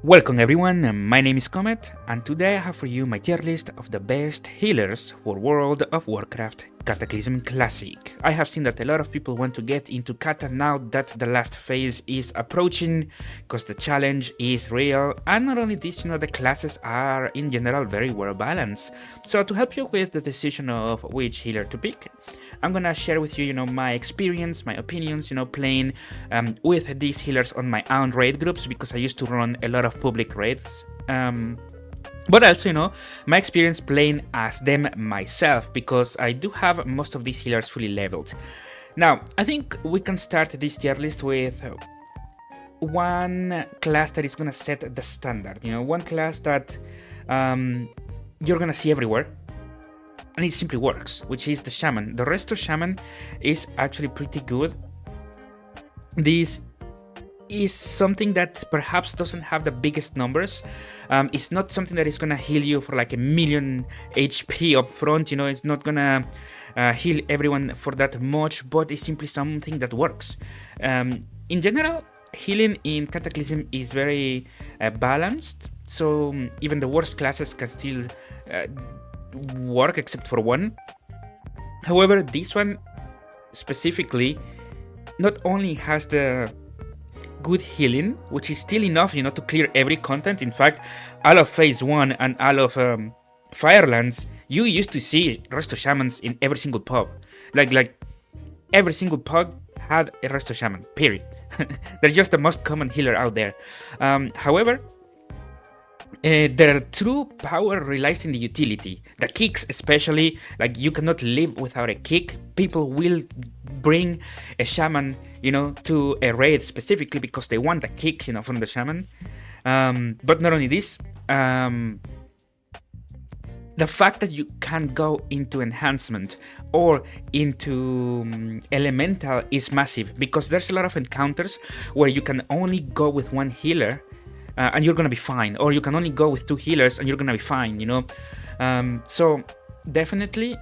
Welcome everyone, my name is Comet, and today I have for you my tier list of the best healers for World of Warcraft Cataclysm Classic. I have seen that a lot of people want to get into Kata now that the last phase is approaching, because the challenge is real, and not only this, the classes are in general very well balanced. So to help you with the decision of which healer to pick, I'm gonna share with you, my experience, my opinions, playing with these healers on my own raid groups, because I used to run a lot of public raids. But also, my experience playing as them myself, because I do have most of these healers fully leveled. Now, I think we can start this tier list with one class that is gonna set the standard. One class that you're gonna see everywhere. And it simply works, which is the Shaman. The rest of Shaman is actually pretty good. This is something that perhaps doesn't have the biggest numbers. It's not something that is gonna heal you for like a million HP up front. It's not gonna heal everyone for that much, but it's simply something that works. In general, healing in Cataclysm is very balanced, so even the worst classes can still work except for one. However, this one specifically not only has the good healing, which is still enough, to clear every content. In fact, all of Phase 1 and all of Firelands, you used to see Resto Shamans in every single pub. Like every single pub had a Resto Shaman, period. They're just the most common healer out there. However, their true power relies in the utility. The kicks especially, you cannot live without a kick. People will bring a Shaman, to a raid specifically because they want a kick, from the Shaman. But not only this, the fact that you can go into enhancement or into elemental is massive, because there's a lot of encounters where you can only go with one healer and you're gonna be fine, or you can only go with two healers and you're gonna be fine, so definitely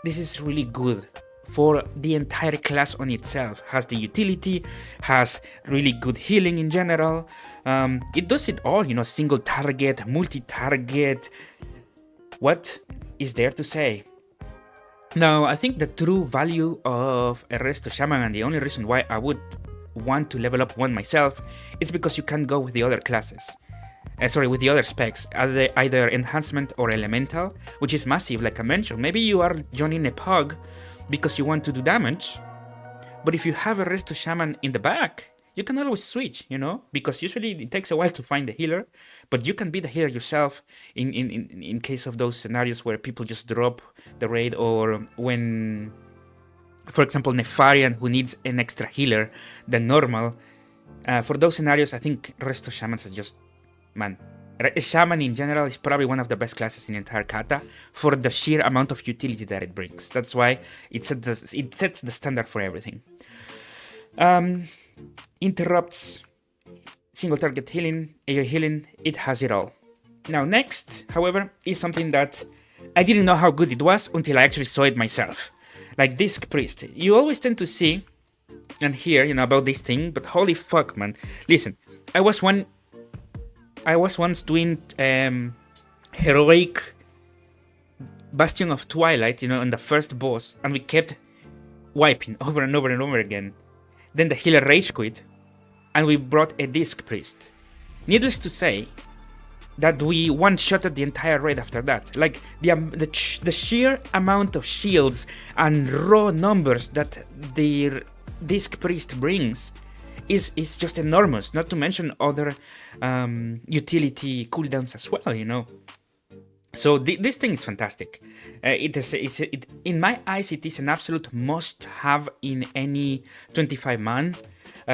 this is really good for the entire class on itself. Has the utility, has really good healing in general. It does it all, single target, multi-target. What is there to say? Now, I think the true value of a Resto Shaman, and the only reason why I would want to level up one myself, is because you can go with the other classes. With the other specs, either enhancement or elemental, which is massive, like I mentioned. Maybe you are joining a pug because you want to do damage, but if you have a Resto Shaman in the back, you can always switch, because usually it takes a while to find the healer, but you can be the healer yourself in case of those scenarios where people just drop the raid, or when, for example, Nefarian, who needs an extra healer than normal. For those scenarios, I think Resto Shamans are just, a Shaman in general is probably one of the best classes in the entire Kata for the sheer amount of utility that it brings. That's why it sets the standard for everything. Interrupts, single target healing, AoE healing, it has it all. Now next, however, is something that I didn't know how good it was until I actually saw it myself. Like Disc Priest. You always tend to see and hear, about this thing, but holy fuck, man. Listen, I was once doing heroic Bastion of Twilight, on the first boss, and we kept wiping over and over and over again. Then the healer rage quit, and we brought a Disc Priest. Needless to say, that we one-shotted the entire raid after that. Like, the sheer amount of shields and raw numbers that the Disc Priest brings is just enormous, not to mention other utility cooldowns as well, So this thing is fantastic. In my eyes, it is an absolute must-have in any 25-man.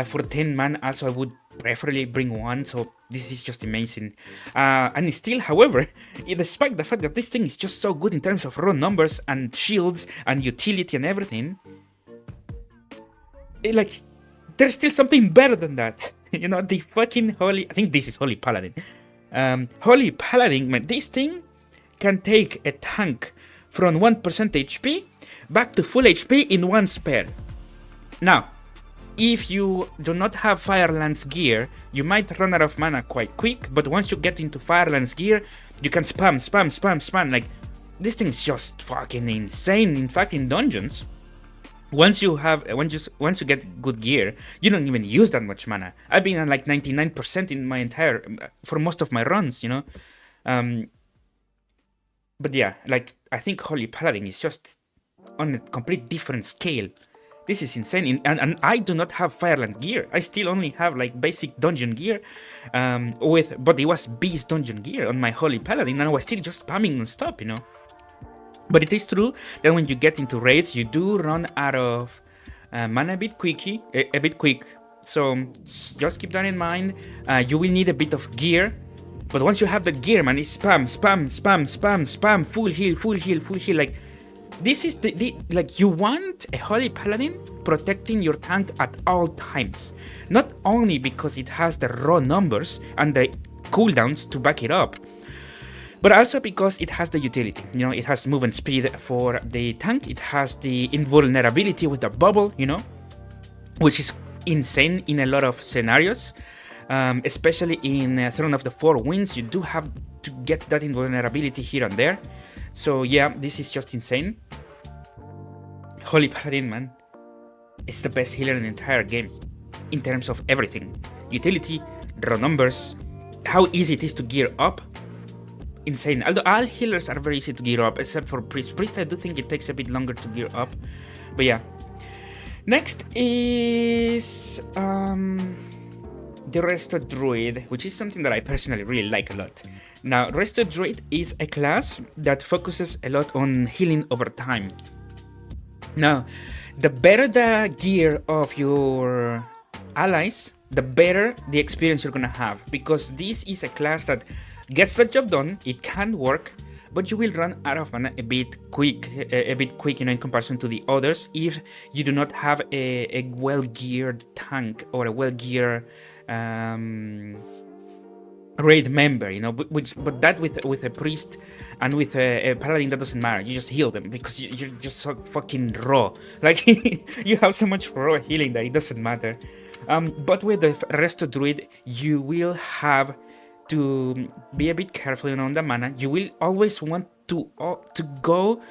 For 10-man, also, I would preferably bring one, so this is just amazing. And still, however, despite the fact that this thing is just so good in terms of raw numbers and shields and utility and everything, there's still something better than that. The fucking Holy... I think this is Holy Paladin. Holy Paladin, man, this thing can take a tank from 1% HP back to full HP in one spell. Now, if you do not have Firelance gear, you might run out of mana quite quick, but once you get into Firelance gear, you can spam. Like, this thing's just fucking insane. In fact, in dungeons, once you get good gear, you don't even use that much mana. I've been at like 99% in my for most of my runs, you know. But yeah, like, I think Holy Paladin is just on a complete different scale. This is insane, and I do not have Firelands gear. I still only have like basic dungeon gear, but it was beast dungeon gear on my Holy Paladin, and I was still just spamming non-stop, you know. But it is true that when you get into raids, you do run out of mana a bit quick. So just keep that in mind. You will need a bit of gear, but once you have the gear, man, it's spam, full heal. Like, this is like, you want a Holy Paladin protecting your tank at all times. Not only because it has the raw numbers and the cooldowns to back it up, but also because it has the utility. You know, it has movement speed for the tank, it has the invulnerability with the bubble, you know, which is insane in a lot of scenarios. Especially in Throne of the Four Winds, you do have to get that invulnerability here and there. So yeah, this is just insane. Holy Paladin, man, it's the best healer in the entire game in terms of everything. Utility, raw numbers, how easy it is to gear up. Insane. Although all healers are very easy to gear up, except for Priest. Priest, I do think it takes a bit longer to gear up. But yeah. Next is the Resto Druid, which is something that I personally really like a lot. Now, Resto Druid is a class that focuses a lot on healing over time. Now, the better the gear of your allies, the better the experience you're gonna have, because this is a class that gets the job done. It can work, but you will run out of mana a bit quick, you know, in comparison to the others, if you do not have a well-geared tank or a well-geared raid member, you know. But that with a priest and with a paladin, that doesn't matter. You just heal them because you're just so fucking raw. Like, you have so much raw healing that it doesn't matter. But with the Resto Druid, you will have to be a bit careful, you know, on the mana. You will always want to go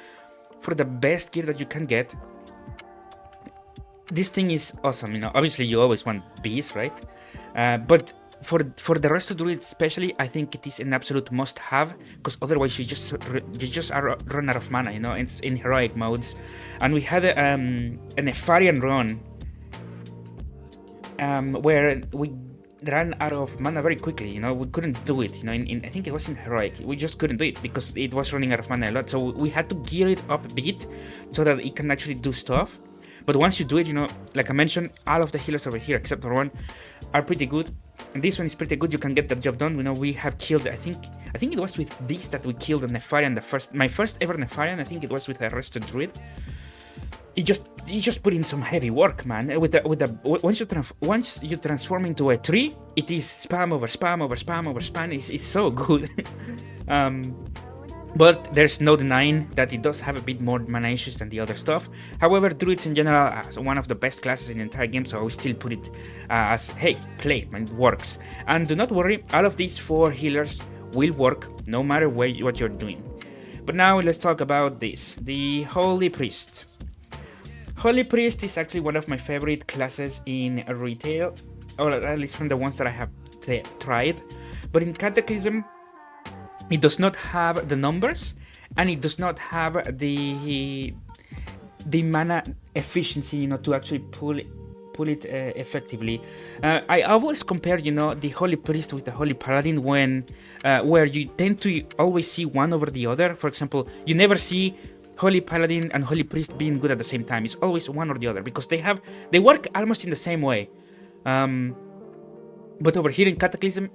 for the best gear that you can get. This thing is awesome, you know. Obviously, you always want bees, right? But for the Resto Druid especially, I think it is an absolute must-have, because otherwise you just run out of mana, you know. It's in heroic modes, and we had an Nefarian run where we ran out of mana very quickly, you know. We couldn't do it, you know. I think it was in heroic, we just couldn't do it because it was running out of mana a lot. So we had to gear it up a bit so that it can actually do stuff. But once you do it, you know, like I mentioned, all of the healers over here except for one are pretty good, and this one is pretty good. You can get the job done. You know, we have killed, I think it was with this that we killed a Nefarian, my first ever Nefarian. I think it was with a Resto Druid. He just put in some heavy work, man. Once you transform into a tree, it is spam over spam. It's so good. But there's no denying that it does have a bit more mana issues than the other stuff. However, Druids in general are one of the best classes in the entire game, so I will still put it as, hey, play it, man, it works. And do not worry, all of these 4 healers will work no matter what you're doing. But now let's talk about this, the Holy Priest. Holy Priest is actually one of my favorite classes in retail, or at least from the ones that I have tried. But in Cataclysm, it does not have the numbers, and it does not have the mana efficiency, you know, to actually pull it effectively. I always compare, you know, the Holy Priest with the Holy Paladin where you tend to always see one over the other. For example, you never see Holy Paladin and Holy Priest being good at the same time. It's always one or the other because they work almost in the same way. But over here in Cataclysm,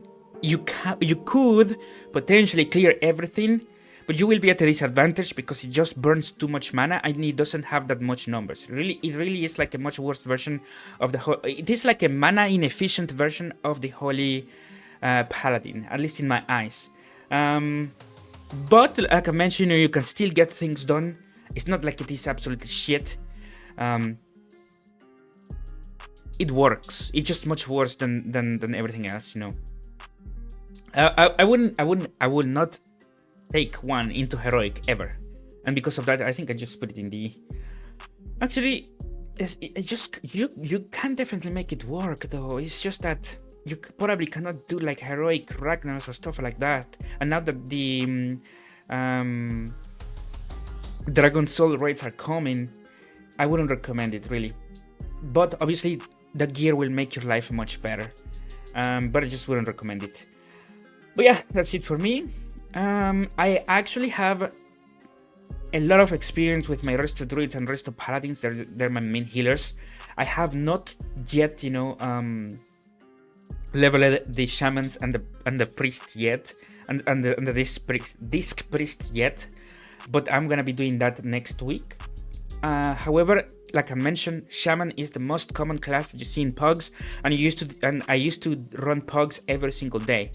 you could potentially clear everything, but you will be at a disadvantage because it just burns too much mana and it doesn't have that much numbers. It really is like a much worse version of it is like a mana inefficient version of the Holy Paladin, at least in my eyes. But like I mentioned, you can still get things done. It's not like it is absolutely shit. it works. It's just much worse than everything else, you know. I would not take one into heroic ever, and because of that, I think I just put it in the. Actually, it's just you can definitely make it work though. It's just that you probably cannot do like heroic Ragnars or stuff like that. And now that the Dragon Soul raids are coming, I wouldn't recommend it really. But obviously, the gear will make your life much better. But I just wouldn't recommend it. But yeah, that's it for me. I actually have a lot of experience with my Resto Druids and Resto Paladins. They're my main healers. I have not yet, you know, leveled the Shamans and the Priest yet, and the Disc Priest yet, but I'm gonna be doing that next week. However, like I mentioned, Shaman is the most common class that you see in Pugs, and I used to run Pugs every single day.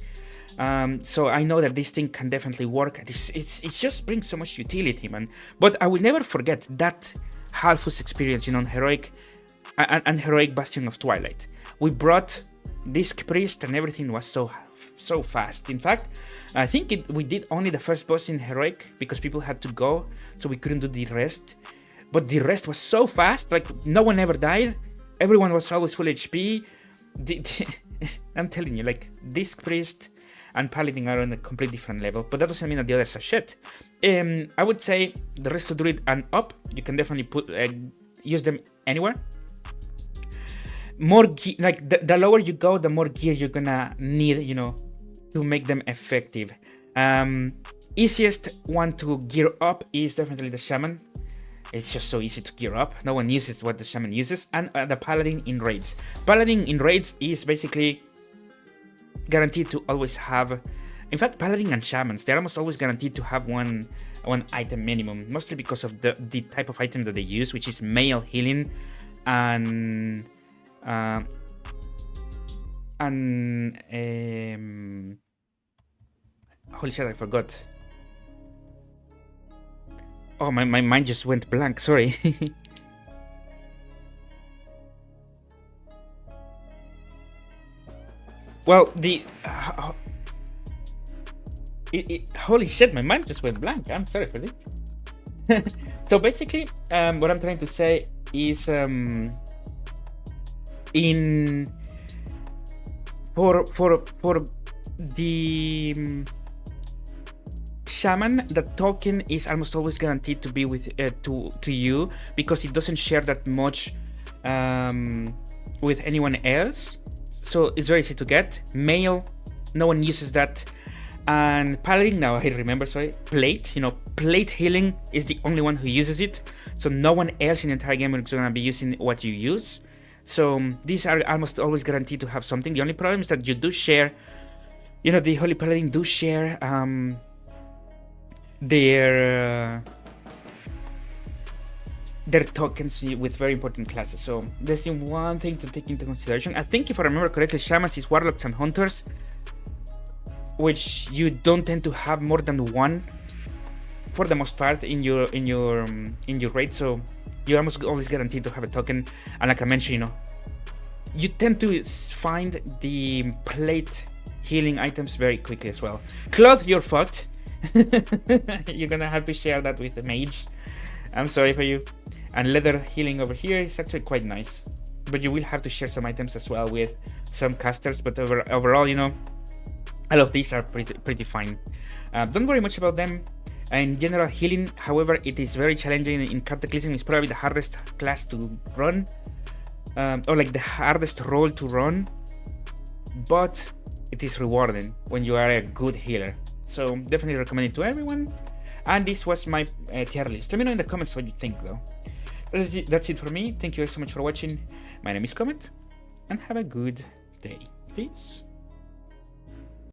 So I know that this thing can definitely work. It just brings so much utility, man. But I will never forget that Halfus experience, you know, on Heroic and Heroic Bastion of Twilight. We brought Disc Priest and everything was so fast. In fact, I think we did only the first boss in Heroic because people had to go, so we couldn't do the rest. But the rest was so fast, like no one ever died. Everyone was always full HP. I'm telling you, like Disc Priest and Paladin are on a complete different level, but that doesn't mean that the others are shit. I would say the Resto Druid and up, you can definitely use them anywhere. More like the lower you go, the more gear you're gonna need, you know, to make them effective. Easiest one to gear up is definitely the Shaman. It's just so easy to gear up. No one uses what the Shaman uses, and the Paladin in raids. Paladin in raids is basically guaranteed to always have. In fact, Paladin and Shamans, they're almost always guaranteed to have one item minimum, mostly because of the type of item that they use, which is male healing and holy shit, I forgot. Oh, my mind just went blank, sorry. Well, holy shit, my mind just went blank. I'm sorry for this. So basically, what I'm trying to say is, for the Shaman, the token is almost always guaranteed to be with to you because it doesn't share that much with anyone else. So it's very easy to get. Male, no one uses that. And Paladin, now I remember, sorry, Plate, you know, Plate healing is the only one who uses it. So no one else in the entire game is gonna be using what you use. So these are almost always guaranteed to have something. The only problem is that you do share, you know, the Holy Paladin do share their tokens with very important classes. So there's one thing to take into consideration. I think if I remember correctly, Shamans is Warlocks and Hunters, which you don't tend to have more than one for the most part in your raid. So you're almost always guaranteed to have a token. And like I mentioned, you know, you tend to find the plate healing items very quickly as well. Cloth, you're fucked. You're gonna have to share that with the mage. I'm sorry for you. And leather healing over here is actually quite nice, but you will have to share some items as well with some casters. But overall, you know, all of these are pretty fine. Don't worry much about them. In general, healing, however, it is very challenging. In Cataclysm, it's probably the hardest class to run, or like the hardest role to run, but it is rewarding when you are a good healer. So definitely recommend it to everyone. And this was my tier list. Let me know in the comments what you think though. That's it for me. Thank you so much for watching. My name is Comet, and have a good day. Peace.